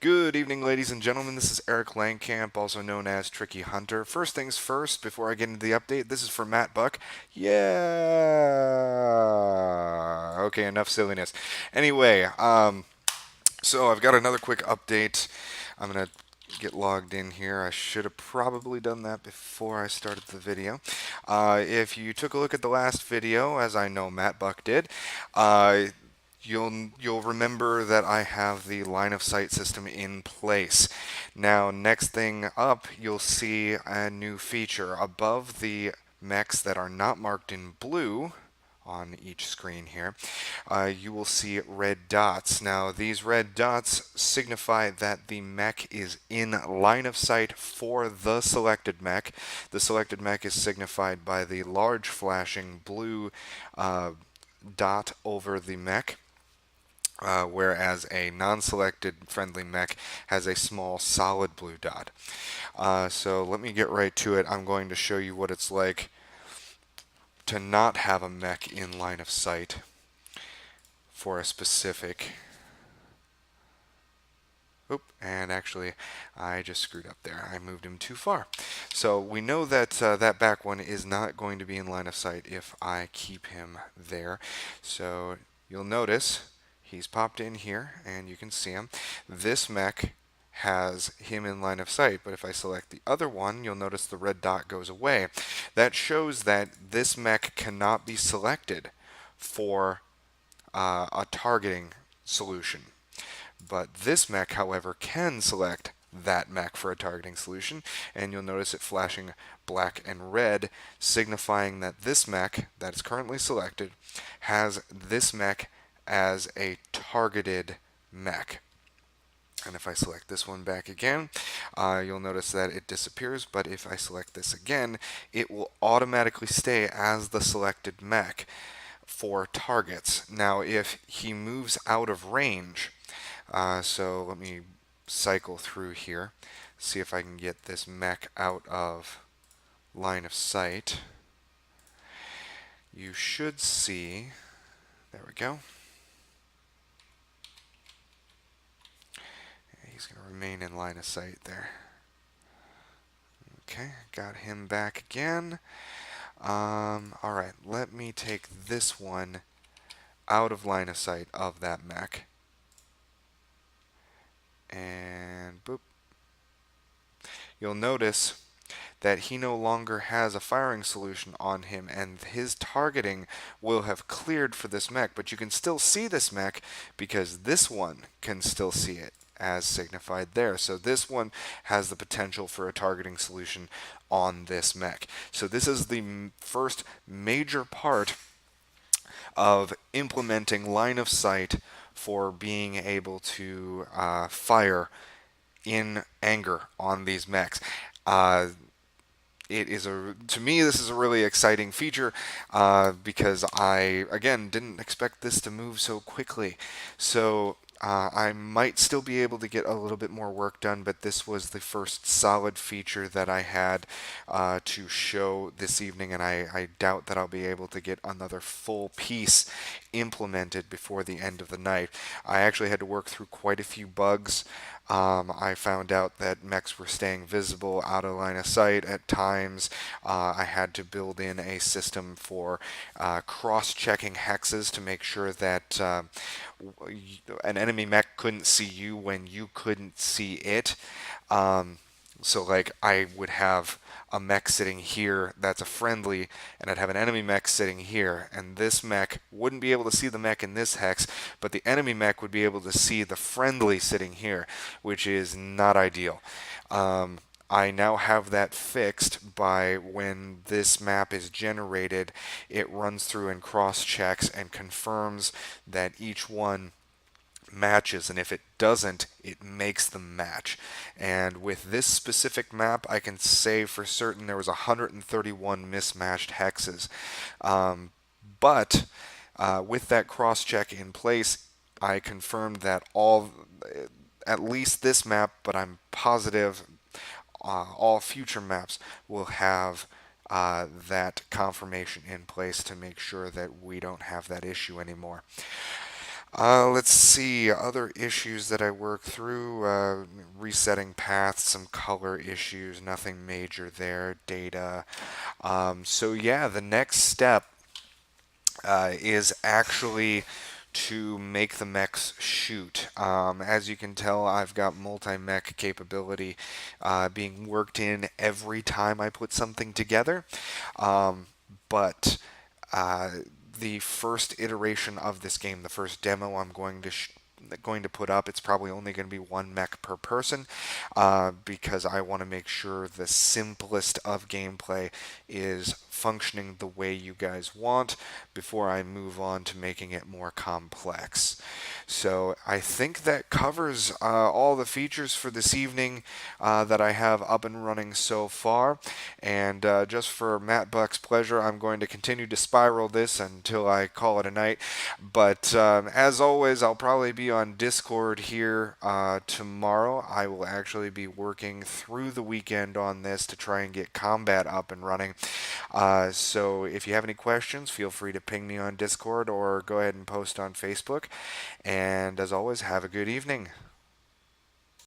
Good evening, ladies and gentlemen. This is Eric Langkamp, also known as Tricky Hunter. First things first, before I get into the update, this is for Matt Buck. Yeah. Okay, enough silliness. Anyway, so I've got another quick update. I'm going to get logged in here. I should have probably done that before I started the video. If you took a look at the last video, as I know Matt Buck did, you'll remember that I have the line of sight system in place. Now, next thing up, you'll see a new feature above the mechs that are not marked in blue on each screen here. You will see red dots. Now, these red dots signify that the mech is in line of sight for the selected mech. The selected mech is signified by the large flashing blue dot over the mech. Whereas a non-selected friendly mech has a small solid blue dot. So let me get right to it. I'm going to show you what it's like to not have a mech in line of sight for a specific... Oop, and actually I just screwed up there. I moved him too far. So we know that that back one is not going to be in line of sight if I keep him there. So you'll notice he's popped in here, and you can see him. This mech has him in line of sight, but if I select the other one, you'll notice the red dot goes away. That shows that this mech cannot be selected for a targeting solution. But this mech, however, can select that mech for a targeting solution, and you'll notice it flashing black and red, signifying that this mech that is currently selected has this mech as a targeted mech. And if I select this one back again, you'll notice that it disappears, but if I select this again, it will automatically stay as the selected mech for targets. Now, if he moves out of range, so let me cycle through here, see if I can get this mech out of line of sight. You should see, there we go. He's going to remain in line of sight there. Okay, got him back again. Alright, let me take this one out of line of sight of that mech. And boop. You'll notice that he no longer has a firing solution on him, and his targeting will have cleared for this mech, but you can still see this mech because this one can still see it, as signified there. So this one has the potential for a targeting solution on this mech. So this is the first major part of implementing line of sight for being able to fire in anger on these mechs. To me, this is a really exciting feature because I, again, didn't expect this to move so quickly. So I might still be able to get a little bit more work done, but this was the first solid feature that I had to show this evening, and I doubt that I'll be able to get another full piece implemented before the end of the night. I actually had to work through quite a few bugs. I found out that mechs were staying visible out of line of sight at times. I had to build in a system for cross-checking hexes to make sure that an enemy mech couldn't see you when you couldn't see it. So like I would have a mech sitting here that's a friendly, and I'd have an enemy mech sitting here, and this mech wouldn't be able to see the mech in this hex, but the enemy mech would be able to see the friendly sitting here, which is not ideal. I now have that fixed by when this map is generated, it runs through and cross-checks and confirms that each one matches, and if it doesn't, it makes them match. And with this specific map, I can say for certain there was 131 mismatched hexes. But with that cross-check in place, I confirmed that at least this map, but I'm positive all future maps will have that confirmation in place to make sure that we don't have that issue anymore. Let's see, other issues that I work through, resetting paths, some color issues, nothing major there, data. So yeah, the next step is actually to make the mechs shoot. As you can tell, I've got multi-mech capability being worked in every time I put something together. Um, but uh, the first iteration of this game, the first demo I'm going to put up, it's probably only going to be one mech per person because I want to make sure the simplest of gameplay is functioning the way you guys want before I move on to making it more complex. So I think that covers all the features for this evening that I have up and running so far. And just for Matt Buck's pleasure, I'm going to continue to spiral this until I call it a night. But as always, I'll probably be on Discord here tomorrow. I will actually be working through the weekend on this to try and get combat up and running. So if you have any questions, feel free to ping me on Discord or go ahead and post on Facebook. And as always, have a good evening.